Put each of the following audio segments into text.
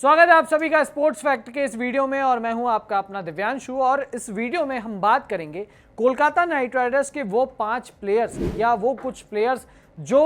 स्वागत है आप सभी का स्पोर्ट्स फैक्ट के इस वीडियो में और मैं हूं आपका अपना दिव्यांशु। और इस वीडियो में हम बात करेंगे कोलकाता नाइट राइडर्स के वो 5 प्लेयर्स या वो कुछ प्लेयर्स जो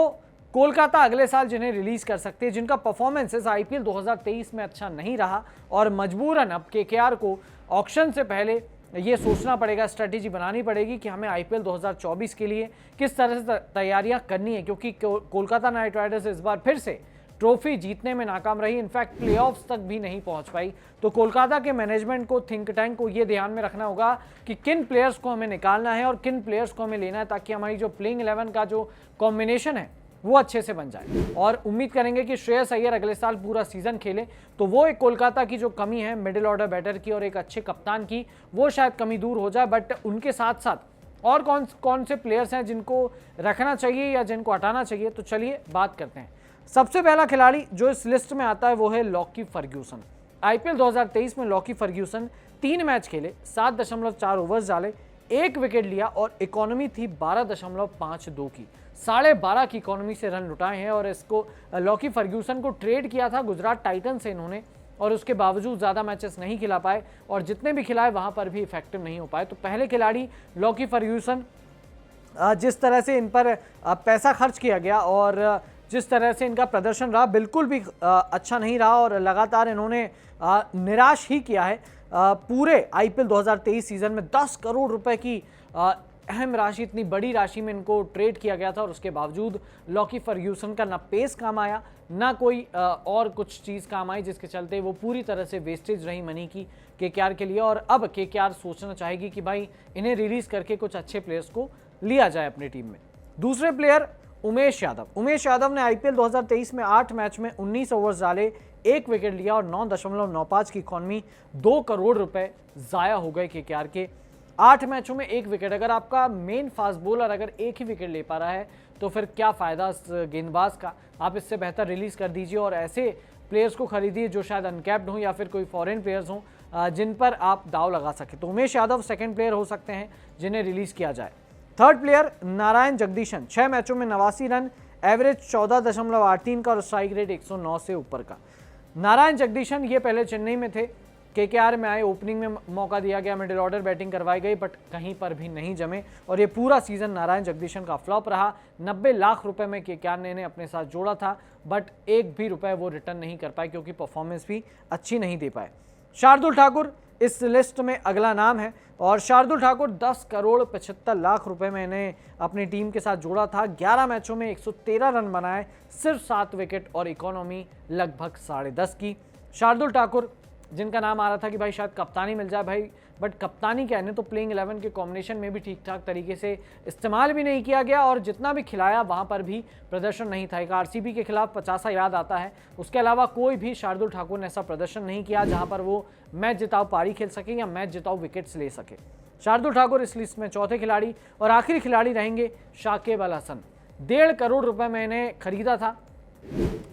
कोलकाता अगले साल जिन्हें रिलीज कर सकते हैं, जिनका परफॉर्मेंस आईपीएल 2023 में अच्छा नहीं रहा और मजबूरन अब केकेआर को ऑक्शन से पहले ये सोचना पड़ेगा, स्ट्रेटेजी बनानी पड़ेगी कि हमें आईपीएल 2024 के लिए किस तरह से तैयारियां करनी है, क्योंकि कोलकाता नाइट राइडर्स इस बार फिर से ट्रॉफी जीतने में नाकाम रही, इनफैक्ट प्लेऑफ्स तक भी नहीं पहुंच पाई। तो कोलकाता के मैनेजमेंट को, थिंक टैंक को ये ध्यान में रखना होगा कि किन प्लेयर्स को हमें निकालना है और किन प्लेयर्स को हमें लेना है, ताकि हमारी जो प्लेइंग 11 का जो कॉम्बिनेशन है वो अच्छे से बन जाए। और उम्मीद करेंगे कि श्रेयस अय्यर अगले साल पूरा सीजन खेले, तो वो एक कोलकाता की जो कमी है मिडिल ऑर्डर बैटर की और एक अच्छे कप्तान की, वो शायद कमी दूर हो जाए। बट उनके साथ साथ और कौन से प्लेयर्स हैं जिनको रखना चाहिए या जिनको हटाना चाहिए, तो चलिए बात करते हैं। सबसे पहला खिलाड़ी जो इस लिस्ट में आता है वो है लॉकी फर्ग्यूसन। आईपीएल 2023 में लॉकी फर्ग्यूसन 3 मैच खेले, 7.4 ओवर्स डाले, 1 विकेट लिया और इकोनॉमी थी 12.52 की। 12.5 की इकोनॉमी से रन लुटाए हैं और इसको लॉकी फर्ग्यूसन को ट्रेड किया था गुजरात टाइटन से इन्होंने, और उसके बावजूद ज़्यादा मैचेस नहीं खिला पाए और जितने भी खिलाए वहाँ पर भी इफेक्टिव नहीं हो पाए। तो पहले खिलाड़ी लॉकी फर्ग्यूसन, जिस तरह से इन पर पैसा खर्च किया गया और जिस तरह से इनका प्रदर्शन रहा, बिल्कुल भी अच्छा नहीं रहा और लगातार इन्होंने निराश ही किया है। पूरे आईपीएल 2023 सीजन में 10 करोड़ रुपए की अहम राशि, इतनी बड़ी राशि में इनको ट्रेड किया गया था और उसके बावजूद लॉकी फर्ग्यूसन का ना पेस काम आया, ना कोई और कुछ चीज़ काम आई, जिसके चलते वो पूरी तरह से वेस्टेज रही मनी की केकेआर के लिए। और अब केकेआर सोचना चाहेगी कि भाई इन्हें रिलीज करके कुछ अच्छे प्लेयर्स को लिया जाए अपनी टीम में। दूसरे प्लेयर उमेश यादव ने आईपीएल 2023 में 8 मैच में 19 ओवर्स डाले, 1 विकेट लिया और 9.95 की इकोनॉमी, 2 करोड़ रुपए जाया हो गए केकेआर के। 8 मैचों में 1 विकेट, अगर आपका मेन फास्ट बॉलर अगर एक ही विकेट ले पा रहा है तो फिर क्या फायदा इस गेंदबाज का। आप इससे बेहतर रिलीज कर दीजिए और ऐसे प्लेयर्स को खरीदिए जो शायद अनकैप्ड हों या फिर कोई फॉरेन प्लेयर्स हों जिन पर आप दाव लगा सके। तो उमेश यादव सेकेंड प्लेयर हो सकते हैं जिन्हें रिलीज किया जाए। थर्ड प्लेयर नारायण जगदीशन, 6 मैचों में 89 रन, एवरेज 14.83 का और स्ट्राइक रेट 109 से ऊपर का। नारायण जगदीशन ये पहले चेन्नई में थे, केकेआर में आए, ओपनिंग में मौका दिया गया, मिडिल ऑर्डर बैटिंग करवाई गई, बट कहीं पर भी नहीं जमे और ये पूरा सीजन नारायण जगदीशन का फ्लॉप रहा। 90 लाख रुपए में केकेआर ने इन्हें अपने साथ जोड़ा था, बट एक भी रुपए वो रिटर्न नहीं कर पाए क्योंकि परफॉर्मेंस भी अच्छी नहीं दे पाए। शार्दुल ठाकुर इस लिस्ट में अगला नाम है और शार्दुल ठाकुर 10 करोड़ 75 लाख रुपए में इन्हें अपनी टीम के साथ जोड़ा था। 11 मैचों में 113 रन बनाए, सिर्फ 7 विकेट और इकोनॉमी लगभग 10.5 की। शार्दुल ठाकुर जिनका नाम आ रहा था कि भाई शायद कप्तानी मिल जाए भाई, बट कप्तानी क्या है, तो प्लेइंग 11 के कॉम्बिनेशन में भी ठीक ठाक तरीके से इस्तेमाल भी नहीं किया गया और जितना भी खिलाया वहां पर भी प्रदर्शन नहीं था। एक आरसीबी के खिलाफ 50 याद आता है, उसके अलावा कोई भी शार्दुल ठाकुर ने ऐसा प्रदर्शन नहीं किया जहां पर वो मैच जिताओ पारी खेल सके या मैच जिताओ विकेट्स ले सके। शार्दुल ठाकुर इस लिस्ट में चौथे खिलाड़ी और आखिरी खिलाड़ी रहेंगे शाकिब अल हसन। 1.5 करोड़ रुपए में इन्हें खरीदा था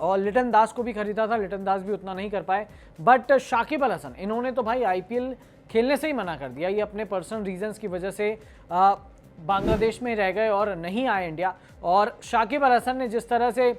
और लिटन दास को भी खरीदा था, लिटन दास भी उतना नहीं कर पाए, बट शाकिब अल हसन इन्होंने तो भाई आईपीएल खेलने से ही मना कर दिया। ये अपने पर्सनल रीजंस की वजह से बांग्लादेश में रह गए और नहीं आए इंडिया। और शाकिब अल हसन ने जिस तरह से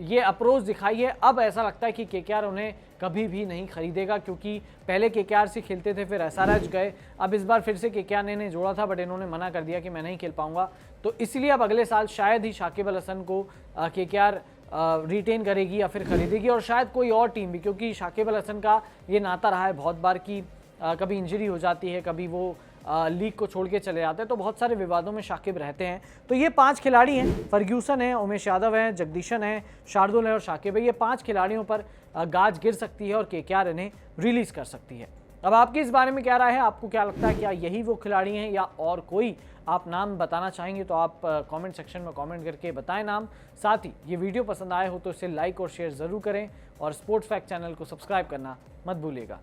ये अप्रोच दिखाई है, अब ऐसा लगता है कि केकेआर उन्हें कभी भी नहीं खरीदेगा, क्योंकि पहले केकेआर से खेलते थे, फिर एसआरएच गए, अब इस बार फिर से केकेआर ने जोड़ा था बट इन्होंने मना कर दिया कि मैं नहीं खेल पाऊंगा। तो इसलिए अब अगले साल शायद ही शाकिब अल हसन को केकेआर रिटेन करेगी या फिर खरीदेगी और शायद कोई और टीम भी, क्योंकि शाकिब अल हसन का ये नाता रहा है बहुत बार कि कभी इंजरी हो जाती है, कभी वो लीग को छोड़ के चले जाते हैं, तो बहुत सारे विवादों में शाकिब रहते हैं। तो ये 5 खिलाड़ी हैं, फर्ग्यूसन है, उमेश यादव है, जगदीशन है, शार्दुल है और शाकिब है। ये 5 खिलाड़ियों पर गाज गिर सकती है और केकेआर इन्हें रिलीज कर सकती है। अब आपकी इस बारे में क्या राय है, आपको क्या लगता है, क्या यही वो खिलाड़ी हैं या और कोई आप नाम बताना चाहेंगे तो आप कमेंट सेक्शन में कमेंट करके बताएं नाम। साथ ही ये वीडियो पसंद आए हो तो इसे लाइक और शेयर ज़रूर करें और स्पोर्ट्स फैक्ट चैनल को सब्सक्राइब करना मत भूलिएगा।